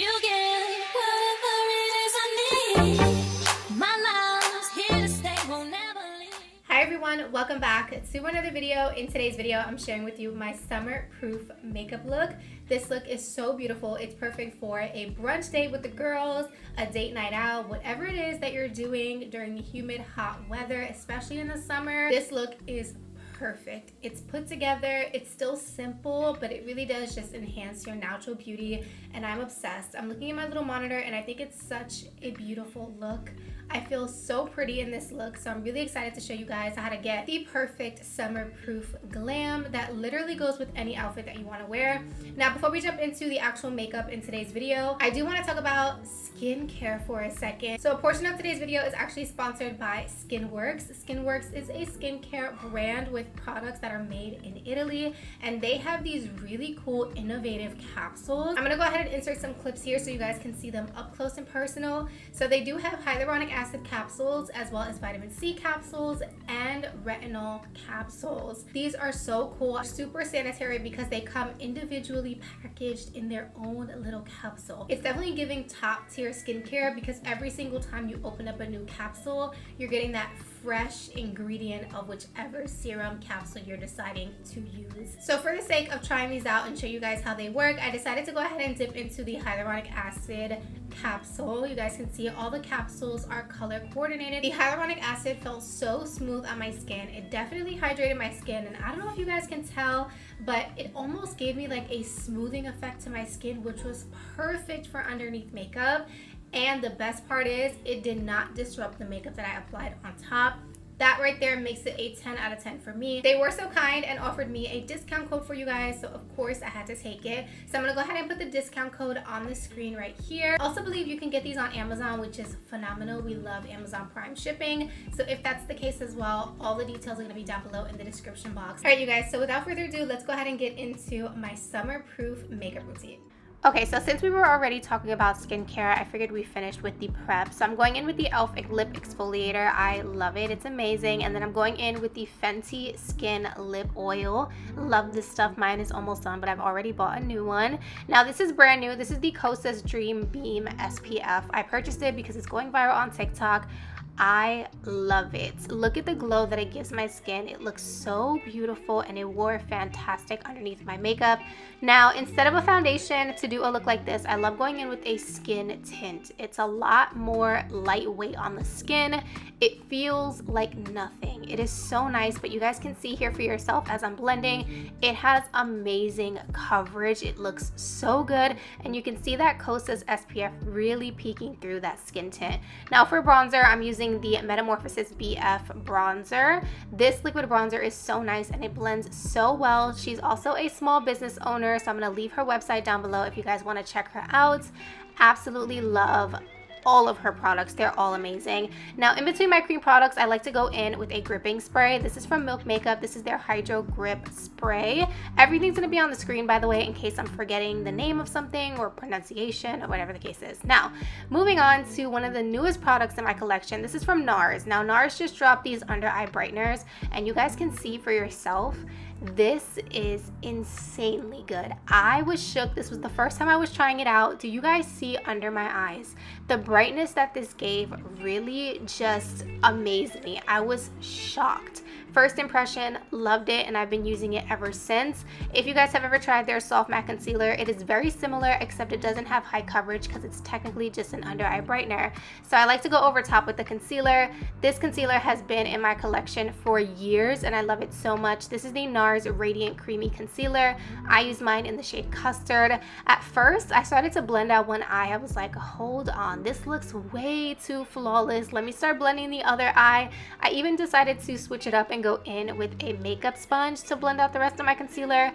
you get whatever it is I need. My love's here to stay, won't never leave. Hi everyone, welcome back to another video. In today's video, I'm sharing with you my summer proof makeup look. This look is so beautiful. It's perfect for a brunch date with the girls, a date night out, whatever it is that you're doing during the humid, hot weather, especially in the summer. This look is perfect. It's put together, it's still simple, but it really does just enhance your natural beauty, and I'm obsessed. I'm looking at my little monitor and I think it's such a beautiful look. I feel so pretty in this look, so I'm really excited to show you guys how to get the perfect summer proof glam that literally goes with any outfit that you want to wear. Now, before we jump into the actual makeup in today's video, I do want to talk about skincare for a second. So a portion of today's video is actually sponsored by Skinworks. Skinworks is a skincare brand with products that are made in Italy, and they have these really cool innovative capsules. I'm gonna go ahead and insert some clips here so you guys can see them up close and personal. So they do have hyaluronic acid capsules, as well as vitamin C capsules and retinol capsules. These are so cool, super sanitary because they come individually packaged in their own little capsule. It's definitely giving top tier skincare because every single time you open up a new capsule, you're getting that fresh ingredient of whichever serum capsule you're deciding to use. So for the sake of trying these out and show you guys how they work, I decided to go ahead and dip into the hyaluronic acid capsule. You guys can see all the capsules are color coordinated. The hyaluronic acid felt so smooth on my skin. It definitely hydrated my skin, and I don't know if you guys can tell, but it almost gave me like a smoothing effect to my skin, which was perfect for underneath makeup. And the best part is it did not disrupt the makeup that I applied on top. That right there makes it a 10 out of 10 for me. They were so kind and offered me a discount code for you guys, so of course I had to take it. So I'm gonna go ahead and put the discount code on the screen right here. Also believe you can get these on Amazon, which is phenomenal. We love Amazon Prime shipping. So if that's the case as well, all the details are gonna be down below in the description box. All right, you guys, so without further ado, let's go ahead and get into my summer proof makeup routine. Okay, so since we were already talking about skincare, I figured we finished with the prep. So I'm going in with the e.l.f. Lip Exfoliator. I love it. It's amazing. And then I'm going in with the Fenty Skin Lip Oil. Love this stuff. Mine is almost done, but I've already bought a new one. Now, this is brand new. This is the Kosas Dream Beam SPF. I purchased it because it's going viral on TikTok. I love it. Look at the glow that it gives my skin. It looks so beautiful, and it wore fantastic underneath my makeup. Now, instead of a foundation to do a look like this, I love going in with a skin tint. It's a lot more lightweight on the skin. It feels like nothing. It is so nice, but you guys can see here for yourself as I'm blending. It has amazing coverage. It looks so good, and you can see that Kosas SPF really peeking through that skin tint. Now for bronzer, I'm using the Metaorphosisbf Bronzer. This liquid bronzer is so nice and it blends so well. She's also a small business owner, so I'm going to leave her website down below if you guys want to check her out. Absolutely love all of her products. They're all amazing. Now, in between my cream products, I like to go in with a gripping spray. This is from Milk Makeup. This is their Hydro Grip Spray. Everything's gonna be on the screen, by the way, in case I'm forgetting the name of something or pronunciation or whatever the case is. Now, moving on to one of the newest products in my collection. This is from Nars. Now, Nars just dropped these under eye brighteners, and you guys can see for yourself, this is insanely good. I was shook. This was the first time I was trying it out. Do you guys see under my eyes? The brightness that this gave really just amazed me. I was shocked. First impression, loved it, and I've been using it ever since. If you guys have ever tried their soft matte concealer, it is very similar, except it doesn't have high coverage because it's technically just an under eye brightener. So I like to go over top with the concealer. This concealer has been in my collection for years, and I love it so much. This is the Nars Radiant Creamy Concealer. I use mine in the shade Custard. At first, I started to blend out one eye. I was like, hold on, this looks way too flawless. Let me start blending the other eye. I even decided to switch it up and go in with a makeup sponge to blend out the rest of my concealer,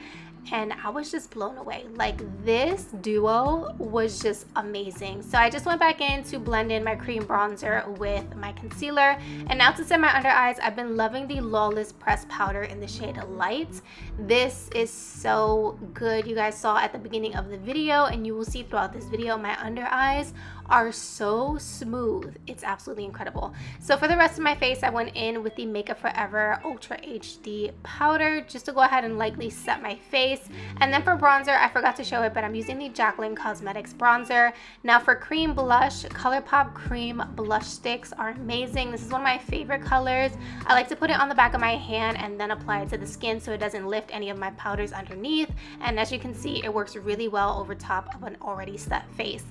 and I was just blown away. Like, this duo was just amazing. So I just went back in to blend in my cream bronzer with my concealer, and now to set my under eyes, I've been loving the Lawless Pressed Powder in the shade Light. This is so good. You guys saw at the beginning of the video, and you will see throughout this video, my under eyes are so smooth. It's absolutely incredible. So for the rest of my face, I went in with the Makeup Forever Ultra HD powder just to go ahead and lightly set my face. And then for bronzer, I forgot to show it, but I'm using the Jaclyn Cosmetics bronzer. Now for cream blush, Colourpop cream blush sticks are amazing. This is one of my favorite colors. I like to put it on the back of my hand and then apply it to the skin so it doesn't lift any of my powders underneath. And as you can see, it works really well over top of an already set face.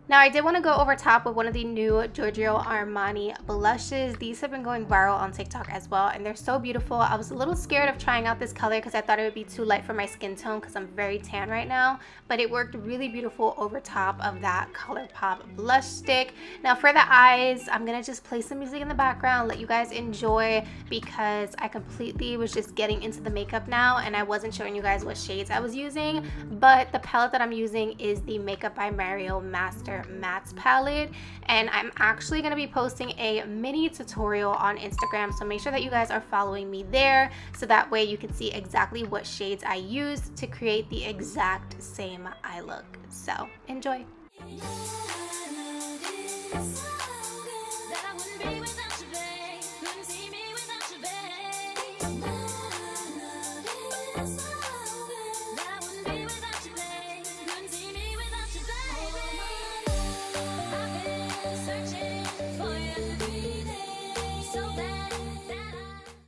Now I did want to go over top with one of the new Giorgio Armani blushes. These have been going viral on TikTok as well, and they're so beautiful. I was a little scared of trying out this color because I thought it would be too light for my skin tone because I'm very tan right now, but it worked really beautiful over top of that Colourpop blush stick. Now for the eyes, I'm going to just play some music in the background, let you guys enjoy, because I completely was just getting into the makeup now and I wasn't showing you guys what shades I was using, but the palette that I'm using is the Makeup by Mario Master Mattes palette, and I'm actually going to be posting a mini tutorial on Instagram, so make sure that you guys are following me there so that way you can see exactly what shades I used to create the exact same eye look. So enjoy.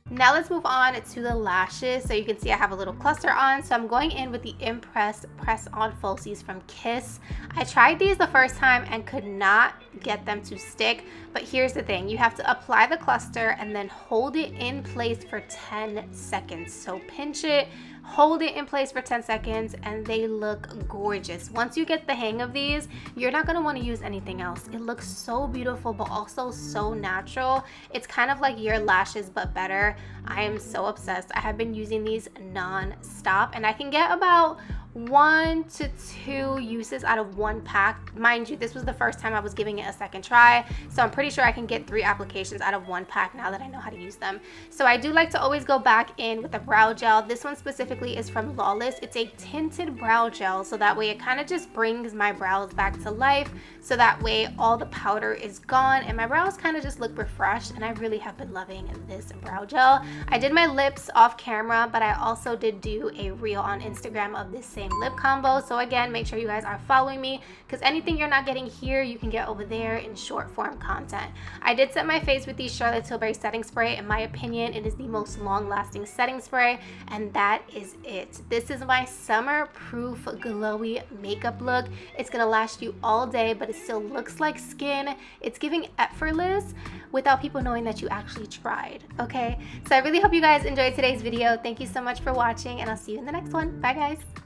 Now let's move on to the lashes. So you can see I have a little cluster on. So I'm going in with the Impress Press On Falsies from Kiss. I tried these the first time and could not get them to stick. But here's the thing. You have to apply the cluster and then hold it in place for 10 seconds. So pinch it, hold it in place for 10 seconds, and they look gorgeous. Once you get the hang of these, you're not going to want to use anything else. It looks so beautiful, but also so natural. It's kind of like your lashes, but better. I am so obsessed. I have been using these non-stop, and I can get about 1 to 2 uses out of 1 pack. Mind you, this was the first time I was giving it a second try, so I'm pretty sure I can get 3 applications out of 1 pack now that I know how to use them. So I do like to always go back in with a brow gel. This one specifically is from Lawless. It's a tinted brow gel, so that way it kind of just brings my brows back to life, so that way all the powder is gone and my brows kind of just look refreshed, and I really have been loving this brow gel. I did my lips off camera, but I also did do a reel on Instagram of this same lip combo. So again, make sure you guys are following me, because anything you're not getting here, you can get over there in short form content. I did set my face with the Charlotte Tilbury setting spray. In my opinion, it is the most long lasting setting spray, and that is it. This is my summer proof glowy makeup look. It's gonna last you all day, but it still looks like skin. It's giving effortless without people knowing that you actually tried. Okay, so I really hope you guys enjoyed today's video. Thank you so much for watching, and I'll see you in the next one. Bye guys.